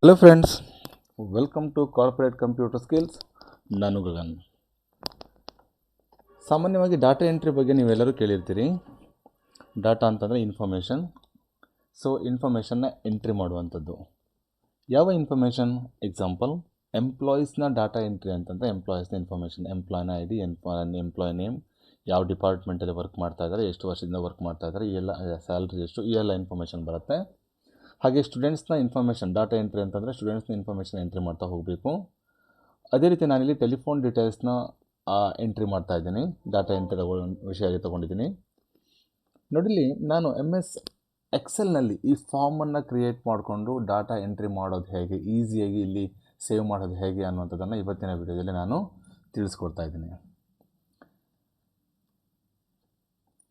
Hello friends, welcome to corporate computer skills. ನಾನು ಗಗನ್. ಸಾಮಾನ್ಯವಾಗಿ data entry ಬಗ್ಗೆ ನೀವೆಲ್ಲರೂ ಕೇಳಿರ್ತೀರಿ. ಡಾಟಾ ಅಂತಂದರೆ ಇನ್ಫಾರ್ಮೇಷನ್. ಸೊ ಇನ್ಫಾರ್ಮೇಷನ್ನ ಎಂಟ್ರಿ ಮಾಡುವಂಥದ್ದು. ಯಾವ ಇನ್ಫಾರ್ಮೇಷನ್? ಎಕ್ಸಾಂಪಲ್, ಎಂಪ್ಲಾಯೀಸ್ನ ಡಾಟಾ ಎಂಟ್ರಿ ಅಂತಂದರೆ ಎಂಪ್ಲಾಯೀಸ್ನ ಇನ್ಫಾರ್ಮೇಷನ್, ಎಂಪ್ಲಾಯ್ನ ಐ ಡಿ, ಎಂಪ್ಲಾಯ್ ನೇಮ್, ಯಾವ ಡಿಪಾರ್ಟ್ಮೆಂಟಲ್ಲಿ ವರ್ಕ್ ಮಾಡ್ತಾ ಇದ್ದಾರೆ, ಎಷ್ಟು ವರ್ಷದಿಂದ ವರ್ಕ್ ಮಾಡ್ತಾ ಇದ್ದಾರೆ, ಈ ಎಲ್ಲ ಸ್ಯಾಲ್ರಿ ಎಷ್ಟು, ಈ ಎಲ್ಲ ಇನ್ಫಾರ್ಮೇಷನ್ ಬರುತ್ತೆ. ಹಾಗೆ ಸ್ಟೂಡೆಂಟ್ಸ್ನ ಇನ್ಫಾರ್ಮೇಷನ್, ಡಾಟಾ ಎಂಟ್ರಿ ಅಂತಂದರೆ ಸ್ಟೂಡೆಂಟ್ಸ್ನ ಇನ್ಫಾರ್ಮೇಷನ್ ಎಂಟ್ರಿ ಮಾಡ್ತಾ ಹೋಗಬೇಕು. ಅದೇ ರೀತಿ ನಾನಿಲ್ಲಿ ಟೆಲಿಫೋನ್ ಡೀಟೇಲ್ಸ್ನ ಎಂಟ್ರಿ ಮಾಡ್ತಾ ಇದ್ದೀನಿ. ಡಾಟಾ ಎಂಟ್ರಿ ವಿಷಯವಾಗಿ ತೊಗೊಂಡಿದ್ದೀನಿ. ನೋಡಿಲಿ, ನಾನು MS ಎಕ್ಸೆಲ್ನಲ್ಲಿ ಈ ಫಾರ್ಮನ್ನು ಕ್ರಿಯೇಟ್ ಮಾಡಿಕೊಂಡು ಡಾಟಾ ಎಂಟ್ರಿ ಮಾಡೋದು ಹೇಗೆ, ಈಸಿಯಾಗಿ ಇಲ್ಲಿ ಸೇವ್ ಮಾಡೋದು ಹೇಗೆ ಅನ್ನುವಂಥದ್ದನ್ನು ಇವತ್ತಿನ ವಿಡಿಯೋದಲ್ಲಿ ನಾನು ತಿಳಿಸ್ಕೊಡ್ತಾ ಇದ್ದೀನಿ.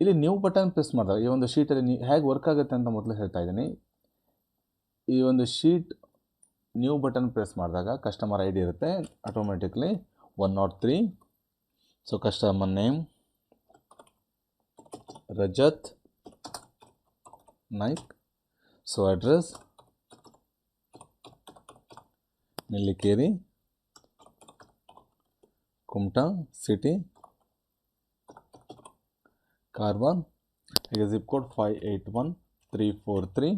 ಇಲ್ಲಿ ನ್ಯೂ ಬಟನ್ ಪ್ರೆಸ್ ಮಾಡಿದಾಗ ಈ ಒಂದು ಶೀಟಲ್ಲಿ ಹೇಗೆ ವರ್ಕ್ ಆಗುತ್ತೆ ಅಂತ ಮೊದಲು ಹೇಳ್ತಾ ಇದ್ದೀನಿ. ಈ ಒಂದು ಶೀಟ್ ನ್ಯೂ ಬಟನ್ ಪ್ರೆಸ್ ಮಾಡಿದಾಗ ಕಸ್ಟಮರ್ ಐ ಡಿ ಇರುತ್ತೆ, automatically 103. So customer name Rajat Naik. So address Nellikeri, Kumta city, Karwar. ಈಗ ಜಿಪ್ ಕೋಡ್ 581343.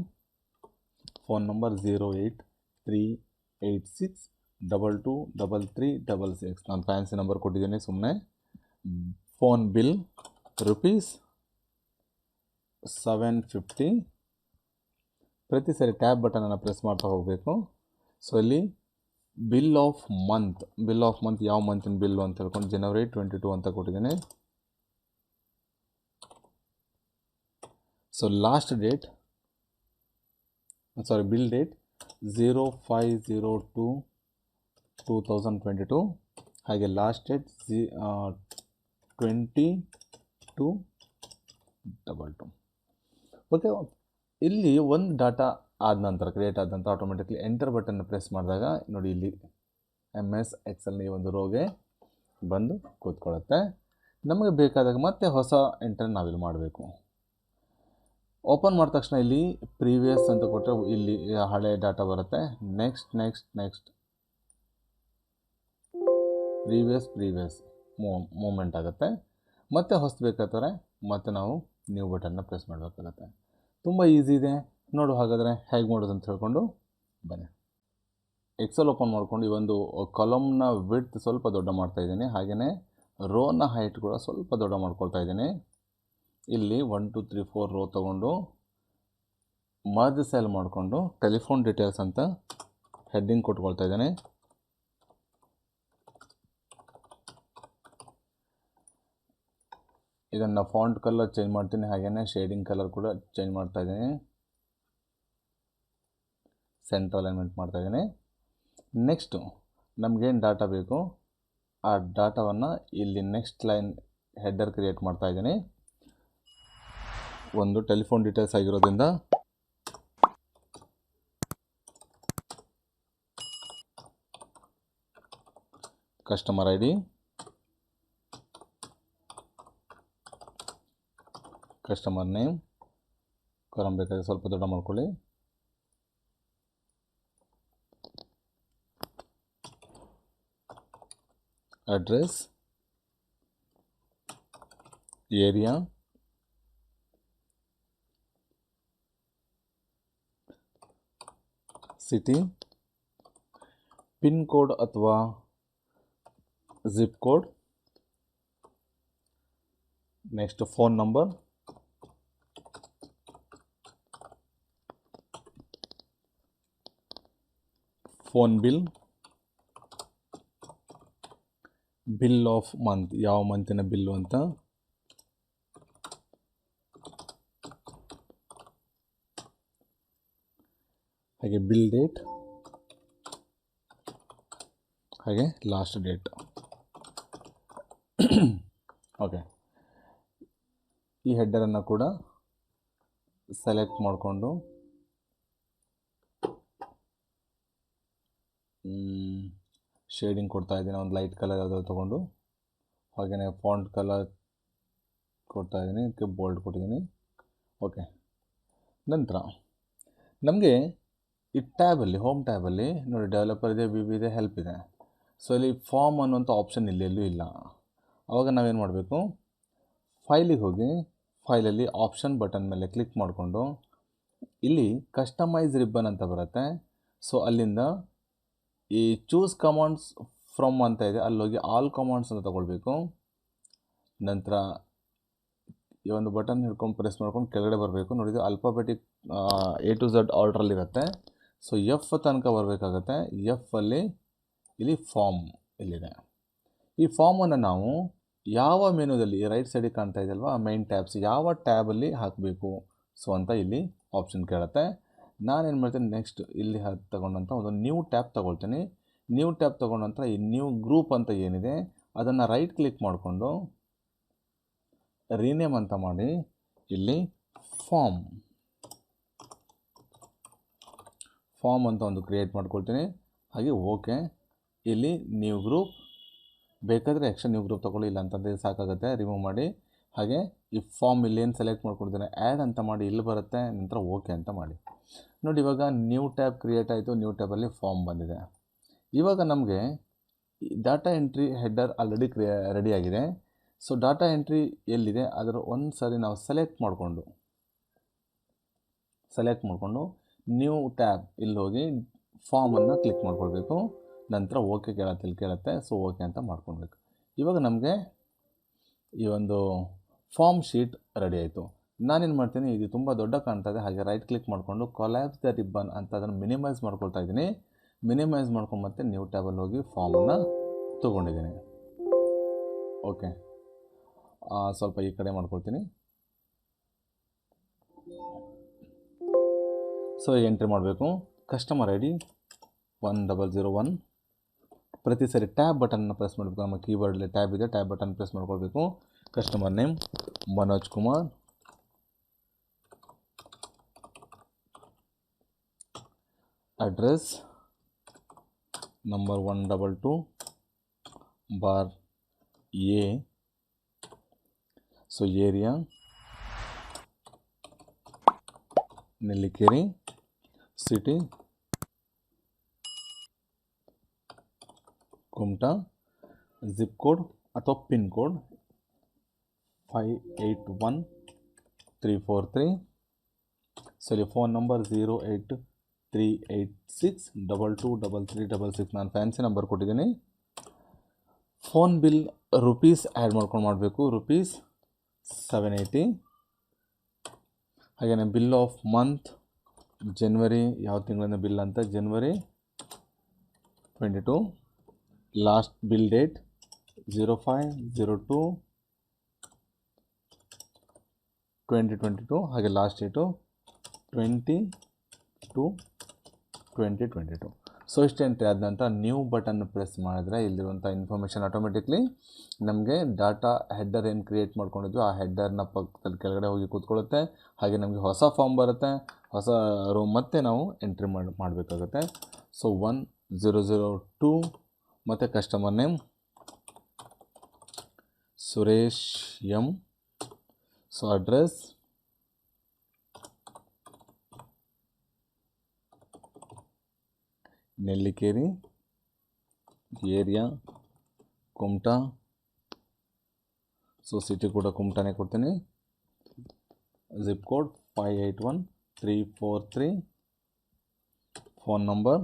Phone number 08386223366. ನಾನು ಫ್ಯಾನ್ಸಿ ನಂಬರ್ ಕೊಟ್ಟಿದ್ದೀನಿ ಸುಮ್ಮನೆ. Phone bill ₹750. ಪ್ರತಿ ಸರಿ ಟ್ಯಾಬ್ ಬಟನನ್ನು ಪ್ರೆಸ್ ಮಾಡ್ತಾ ಹೋಗಬೇಕು. ಸೊ ಇಲ್ಲಿ ಬಿಲ್ ಆಫ್ ಮಂತ್ ಯಾವ ಮಂತಿನ ಬಿಲ್ಲು ಅಂತ ಹೇಳ್ಕೊಂಡು January 22 ಅಂತ ಕೊಟ್ಟಿದ್ದೀನಿ. So bill date 05/02/2022. ಹಾಗೆ ಲಾಸ್ಟ್ ಡೇಟ್ 22/22. ಓಕೆ, ಇಲ್ಲಿ ಒಂದು ಡಾಟಾ ಕ್ರಿಯೇಟ್ ಆದ ನಂತರ ಆಟೋಮೆಟಿಕ್ಲಿ ಎಂಟರ್ ಬಟನ್ ಪ್ರೆಸ್ ಮಾಡಿದಾಗ ನೋಡಿ, ಇಲ್ಲಿ MS ಎಕ್ಸೆಲ್ನ ಈ ಒಂದು ರೋಗೆ ಬಂದು ಕೂತ್ಕೊಳ್ಳುತ್ತೆ. ನಮಗೆ ಬೇಕಾದಾಗ ಮತ್ತೆ ಹೊಸ ಎಂಟರ್ ನಾವಿಲ್ಲಿ ಮಾಡಬೇಕು. ಓಪನ್ ಮಾಡಿದ ತಕ್ಷಣ ಇಲ್ಲಿ ಪ್ರೀವಿಯಸ್ ಅಂತ ಕೊಟ್ಟರೆ ಇಲ್ಲಿ ಹಳೆ ಡಾಟಾ ಬರುತ್ತೆ. ನೆಕ್ಸ್ಟ್ ಪ್ರೀವಿಯಸ್ ಮೂಮೆಂಟ್ ಆಗುತ್ತೆ. ಮತ್ತೆ ಹೊಸ ಬೇಕಾದರೆ ಮತ್ತೆ ನಾವು ನ್ಯೂ ಬಟನ್ನ ಪ್ರೆಸ್ ಮಾಡಬೇಕಾಗತ್ತೆ. ತುಂಬ ಈಸಿ ಇದೆ. ನೋಡು ಹಾಗಾದರೆ ಹೇಗೆ ಮಾಡೋದು ಅಂತ ಹೇಳ್ಕೊಂಡು ಬನ್ನಿ. ಎಕ್ಸೆಲ್ ಓಪನ್ ಮಾಡಿಕೊಂಡು ಈ ಒಂದು ಕಾಲಮ್ನ ವಿಡ್ತ್ ಸ್ವಲ್ಪ ದೊಡ್ಡ ಮಾಡ್ತಾ ಇದ್ದೀನಿ. ಹಾಗೆಯೇ ರೋನ ಹೈಟ್ ಕೂಡ ಸ್ವಲ್ಪ ದೊಡ್ಡ ಮಾಡ್ಕೊಳ್ತಾ ಇದ್ದೀನಿ. ಇಲ್ಲಿ 1 2 3 4 ರೋ ತೊಗೊಂಡು ಮರ್ಜ್ ಸೆಲ್ ಮಾಡಿಕೊಂಡು ಟೆಲಿಫೋನ್ ಡೀಟೇಲ್ಸ್ ಅಂತ ಹೆಡ್ಡಿಂಗ್ ಕೊಟ್ಕೊಳ್ತಾ ಇದ್ದೀನಿ. ಇದನ್ನು ಫಾಂಟ್ ಕಲರ್ ಚೇಂಜ್ ಮಾಡ್ತೀನಿ, ಹಾಗೆಯೇ ಶೇಡಿಂಗ್ ಕಲರ್ ಕೂಡ ಚೇಂಜ್ ಮಾಡ್ತಾ ಇದ್ದೀನಿ. ಸೆಂಟರ್ ಅಲೈನ್ಮೆಂಟ್ ಮಾಡ್ತಾ ಇದ್ದೀನಿ. ನೆಕ್ಸ್ಟು ನಮಗೇನು ಡಾಟಾ ಬೇಕು ಆ ಡಾಟಾವನ್ನು ಇಲ್ಲಿ ನೆಕ್ಸ್ಟ್ ಲೈನ್ ಹೆಡ್ಡರ್ ಕ್ರಿಯೇಟ್ ಮಾಡ್ತಾ ಇದ್ದೀನಿ. ಒಂದು ಟೆಲಿಫೋನ್ ಡೀಟೇಲ್ಸ್ ಆಗಿರೋದ್ರಿಂದ customer I D, customer name, column ಬೇಕಾದರೆ ಸ್ವಲ್ಪ ದೊಡ್ಡ ಮಾಡ್ಕೊಳ್ಳಿ. Address, area, city, pin code ಅಥವಾ zip code, next phone number, phone bill of month, ಯಾವ ಮಂತಿನ ಬಿಲ್ಲು ಅಂತ, ಹಾಗೆ ಬಿಲ್ ಡೇಟ್, ಹಾಗೆ ಲಾಸ್ಟ್ ಡೇಟ್. ಓಕೆ, ಈ ಹೆಡ್ಡರನ್ನು ಕೂಡ ಸೆಲೆಕ್ಟ್ ಮಾಡಿಕೊಂಡು ಶೇಡಿಂಗ್ ಕೊಡ್ತಾ ಇದ್ದೀನಿ. ಒಂದು ಲೈಟ್ ಕಲರ್ ಯಾವುದಾದ್ರು ತೊಗೊಂಡು, ಹಾಗೆಯೇ ಫಾಂಟ್ ಕಲರ್ ಕೊಡ್ತಾ ಇದ್ದೀನಿ, ಇದಕ್ಕೆ ಬೋಲ್ಡ್ ಕೊಟ್ಟಿದ್ದೀನಿ. ಓಕೆ, ನಂತರ ನಮಗೆ ಈ ಟ್ಯಾಬಲ್ಲಿ ಹೋಮ್ ಟ್ಯಾಬಲ್ಲಿ ನೋಡಿ ಡೆವಲಪರ್ ಇದೆ, ವಿ ಇದೆ, ಹೆಲ್ಪ್ ಇದೆ. ಸೊ ಇಲ್ಲಿ ಫಾರ್ಮ್ ಅನ್ನುವಂಥ ಆಪ್ಷನ್ ಎಲ್ಲೂ ಇಲ್ಲ. ಆವಾಗ ನಾವೇನು ಮಾಡಬೇಕು, ಫೈಲಿಗೆ ಹೋಗಿ ಫೈಲಲ್ಲಿ ಆಪ್ಷನ್ ಬಟನ್ ಮೇಲೆ ಕ್ಲಿಕ್ ಮಾಡಿಕೊಂಡು ಇಲ್ಲಿ ಕಸ್ಟಮೈಸ್ ರಿಬ್ಬನ್ ಅಂತ ಬರುತ್ತೆ. ಸೊ ಅಲ್ಲಿಂದ ಈ ಚೂಸ್ ಕಮಾಂಡ್ಸ್ ಫ್ರಮ್ ಅಂತ ಇದೆ, ಅಲ್ಲೋಗಿ ಆಲ್ ಕಮಾಂಡ್ಸ್ ಅಂತ ತಗೊಳ್ಬೇಕು. ನಂತರ ಈ ಒಂದು ಬಟನ್ ಹಿಡ್ಕೊಂಡು ಪ್ರೆಸ್ ಮಾಡ್ಕೊಂಡು ಕೆಳಗಡೆ ಬರಬೇಕು. ನೋಡಿದ್ದು ಅಲ್ಫಾಬೆಟಿಕ್ A to Z ಆರ್ಡ್ರಲ್ಲಿರುತ್ತೆ. ಸೊ ಎಫ್ ತನಕ ಬರಬೇಕಾಗತ್ತೆ. ಎಫಲ್ಲಿ ಇಲ್ಲಿ ಫಾರ್ಮ್ ಇಲ್ಲಿದೆ. ಈ ಫಾರ್ಮನ್ನು ನಾವು ಯಾವ ಮೆನುದಲ್ಲಿ ರೈಟ್ ಸೈಡಿಗೆ ಕಾಣ್ತಾ ಇದೆ ಅಲ್ವಾ, ಮೈನ್ ಟ್ಯಾಬ್ಸ್, ಯಾವ ಟ್ಯಾಬಲ್ಲಿ ಹಾಕಬೇಕು ಸೊ ಅಂತ ಇಲ್ಲಿ ಆಪ್ಷನ್ ಕೇಳುತ್ತೆ. ನಾನೇನು ಮಾಡ್ತೀನಿ, ನೆಕ್ಸ್ಟ್ ಇಲ್ಲಿ ತಗೊಂಡಂಥ ಒಂದು ನ್ಯೂ ಟ್ಯಾಬ್ ತೊಗೊಳ್ತೀನಿ. ನ್ಯೂ ಟ್ಯಾಬ್ ತೊಗೊಂಡ ನಂತರ ಈ ನ್ಯೂ ಗ್ರೂಪ್ ಅಂತ ಏನಿದೆ ಅದನ್ನು ರೈಟ್ ಕ್ಲಿಕ್ ಮಾಡಿಕೊಂಡು ರೀನೇಮ್ ಅಂತ ಮಾಡಿ ಇಲ್ಲಿ ಫಾರ್ಮ್ ಅಂತ ಒಂದು ಕ್ರಿಯೇಟ್ ಮಾಡ್ಕೊಳ್ತೀನಿ. ಹಾಗೆ ಓಕೆ. ಇಲ್ಲಿ ನ್ಯೂ ಗ್ರೂಪ್ ಬೇಕಾದರೆ ಎಕ್ಸ್ಟ್ರಾ ನ್ಯೂ ಗ್ರೂಪ್ ತೊಗೊಳ್ಳಿ, ಇಲ್ಲ ಅಂತಂದರೆ ಸಾಕಾಗುತ್ತೆ, ರಿಮೂವ್ ಮಾಡಿ. ಹಾಗೆ ಈ ಫಾರ್ಮ್ ಇಲ್ಲಿ ಏನು ಸೆಲೆಕ್ಟ್ ಮಾಡ್ಕೊಳ್ತೀನಿ, ಆ್ಯಡ್ ಅಂತ ಮಾಡಿ ಇಲ್ಲಿ ಬರುತ್ತೆ. ನಂತರ ಓಕೆ ಅಂತ ಮಾಡಿ. ನೋಡಿ ಇವಾಗ ನ್ಯೂ ಟ್ಯಾಬ್ ಕ್ರಿಯೇಟ್ ಆಯಿತು. ನ್ಯೂ ಟ್ಯಾಬಲ್ಲಿ ಫಾರ್ಮ್ ಬಂದಿದೆ. ಇವಾಗ ನಮಗೆ ಡಾಟಾ ಎಂಟ್ರಿ ಹೆಡ್ಡರ್ ಆಲ್ರೆಡಿ ರೆಡಿಯಾಗಿದೆ. ಸೊ ಡಾಟಾ ಎಂಟ್ರಿ ಎಲ್ಲಿದೆ ಅದರ ಒಂದು ಸಾರಿ ನಾವು ಸೆಲೆಕ್ಟ್ ಮಾಡಿಕೊಂಡು ನ್ಯೂ ಟ್ಯಾಬ್ ಇಲ್ಲಿ ಹೋಗಿ ಫಾರ್ಮನ್ನು ಕ್ಲಿಕ್ ಮಾಡ್ಕೊಳ್ಬೇಕು. ನಂತರ ಓಕೆ ಕೇಳುತ್ತೆ. ಸೊ ಓಕೆ ಅಂತ ಮಾಡ್ಕೊಳ್ಬೇಕು. ಇವಾಗ ನಮಗೆ ಈ ಒಂದು ಫಾರ್ಮ್ ಶೀಟ್ ರೆಡಿ ಆಯಿತು. ನಾನೇನು ಮಾಡ್ತೀನಿ, ಇದು ತುಂಬ ದೊಡ್ಡ ಕಾಣ್ತಾ ಇದೆ, ಹಾಗೆ ರೈಟ್ ಕ್ಲಿಕ್ ಮಾಡಿಕೊಂಡು ಕೊಲ್ಯಾಪ್ಸ್ ದ ರಿಬ್ಬನ್ ಅಂತ ಅದನ್ನು ಮಿನಿಮೈಸ್ ಮಾಡ್ಕೊಳ್ತಾ ಇದ್ದೀನಿ. ಮಿನಿಮೈಸ್ ಮಾಡ್ಕೊಂಡು ಮತ್ತೆ ನ್ಯೂ ಟ್ಯಾಬಲ್ಲಿ ಹೋಗಿ ಫಾರ್ಮನ್ನು ತೊಗೊಂಡಿದ್ದೀನಿ. ಓಕೆ, ಸ್ವಲ್ಪ ಈ ಕಡೆ ಮಾಡ್ಕೊಳ್ತೀನಿ. ಸೊ ಎಂಟ್ರಿ ಮಾಡಬೇಕು. Customer ID 1001. ಪ್ರತಿ ಸರಿ ಟ್ಯಾಬ್ ಬಟನ್ನ ಪ್ರೆಸ್ ಮಾಡಬೇಕು. ನಮ್ಮ ಕೀಬೋರ್ಡಲ್ಲಿ ಟ್ಯಾಬ್ ಇದೆ, ಟ್ಯಾಬ್ ಬಟನ್ ಪ್ರೆಸ್ ಮಾಡ್ಕೊಳ್ಬೇಕು. Customer name Manoj Kumar, address number 122 bar A. So area Nellikeri, city Kumta, zip code ಅಥವಾ ಪಿನ್ ಕೋಡ್ 581343. ಸೊ ಇಲ್ಲಿ ಫೋನ್ ನಂಬರ್ 08386223366. ನಾನು ಫ್ಯಾನ್ಸಿ ನಂಬರ್ ಕೊಟ್ಟಿದ್ದೀನಿ. ಫೋನ್ ಬಿಲ್ ರುಪೀಸ್ ಆ್ಯಡ್ ಮಾಡ್ಕೊಂಡು ಮಾಡಬೇಕು, ರುಪೀಸ್ 780. ಹಾಗೆಯೇ ಬಿಲ್ ಆಫ್ ಮಂತ್ ಜನವರಿ, ಯಾವ ತಿಂಗಳಿಂದ ಬಿಲ್ ಅಂತ, ಜನವರಿ 22. Last bill date 05/02/2022. ಹಾಗೆ ಲಾಸ್ಟ್ ಡೇಟು 20/2/2022. ಸೊ ಇಷ್ಟು ಎಂಟ್ರಿ ಆದ ನಂತರ ನ್ಯೂ ಬಟನ್ ಪ್ರೆಸ್ ಮಾಡಿದ್ರೆ ಇಲ್ಲಿರುವಂಥ ಇನ್ಫಾರ್ಮೇಷನ್ ಆಟೋಮೆಟಿಕ್ಲಿ ನಮಗೆ ಡಾಟಾ ಹೆಡ್ಡರ್ ಏನು ಕ್ರಿಯೇಟ್ ಮಾಡ್ಕೊಂಡಿದ್ವಿ ಆ ಹೆಡ್ಡರ್ನ ಪಕ್ಕದಲ್ಲಿ ಕೆಳಗಡೆ ಹೋಗಿ ಕೂತ್ಕೊಳ್ಳುತ್ತೆ. ಹಾಗೆ ನಮಗೆ ಹೊಸ ಫಾರ್ಮ್ ಬರುತ್ತೆ, ಹೊಸ ರೋ ಮತ್ತೆ ನಾವು ಎಂಟ್ರಿ ಮಾಡಬೇಕಾಗುತ್ತೆ. ಸೊ 1002 ಮತ್ತು customer name Suresh M. So address Nellikeri, area Kumta. So city ಕೂಡ ಕುಮಟಾನೇ ಕೊಡ್ತೀನಿ. Zip code 581343. Phone number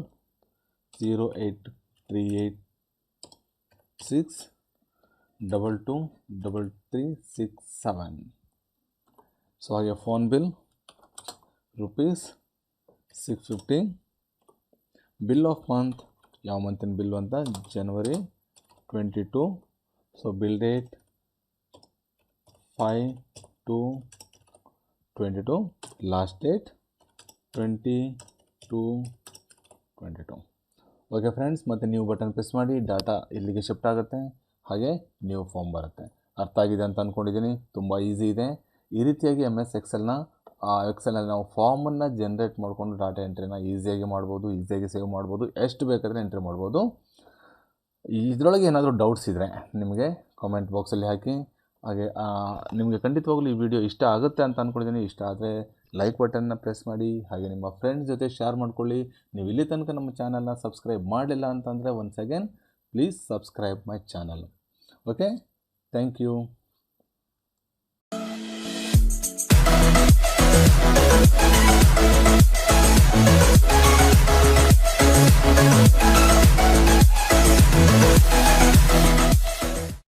08386223367. So ಹಾಗೆ phone bill rupees 650. Bill of month, ಯಾವ ಮಂತಿನ ಬಿಲ್ಲು ಅಂತ, ಜನವರಿ 22. So bill date 5/2/22. Last date 20/2/22. ಓಕೆ ಫ್ರೆಂಡ್ಸ್, ಮತ್ತು ನ್ಯೂ ಬಟನ್ ಪ್ರೆಸ್ ಮಾಡಿ ಡಾಟಾ ಇಲ್ಲಿಗೆ ಶಿಫ್ಟ್ ಆಗುತ್ತೆ. ಹಾಗೆ ನ್ಯೂ ಫಾರ್ಮ್ ಬರುತ್ತೆ. ಅರ್ಥ ಆಗಿದೆ ಅಂತ ಅಂದ್ಕೊಂಡಿದ್ದೀನಿ. ತುಂಬ ಈಸಿ ಇದೆ. ಈ ರೀತಿಯಾಗಿ MS ಎಕ್ಸೆಲಲ್ಲಿ ನಾವು ಫಾರ್ಮನ್ನು ಜನ್ರೇಟ್ ಮಾಡಿಕೊಂಡು ಡಾಟಾ ಎಂಟ್ರಿನ ಈಸಿಯಾಗಿ ಮಾಡ್ಬೋದು, ಈಸಿಯಾಗಿ ಸೇವ್ ಮಾಡ್ಬೋದು, ಎಷ್ಟು ಬೇಕಾದರೆ ಎಂಟ್ರಿ ಮಾಡ್ಬೋದು. ಇದರೊಳಗೆ ಏನಾದರೂ ಡೌಟ್ಸ್ ಇದ್ದರೆ ನಿಮಗೆ ಕಾಮೆಂಟ್ ಬಾಕ್ಸಲ್ಲಿ ಹಾಕಿ. ಹಾಗೆ ನಿಮಗೆ ಖಂಡಿತವಾಗ್ಲೂ ಈ ವಿಡಿಯೋ ಇಷ್ಟ ಆಗುತ್ತೆ ಅಂತ ಅಂದ್ಕೊಂಡಿದ್ದೀನಿ. ಇಷ್ಟ ಆದರೆ ಲೈಕ್ ಬಟನ್ನ ಪ್ರೆಸ್ ಮಾಡಿ, ಹಾಗೆ ನಿಮ್ಮ ಫ್ರೆಂಡ್ಸ್ ಜೊತೆ ಶೇರ್ ಮಾಡ್ಕೊಳ್ಳಿ. ನೀವು ಇಲ್ಲಿ ತನಕ ನಮ್ಮ ಚಾನಲ್ನ ಸಬ್ಸ್ಕ್ರೈಬ್ ಮಾಡಿಲ್ಲ ಅಂತಂದರೆ once again please subscribe my channel. Okay, thank you.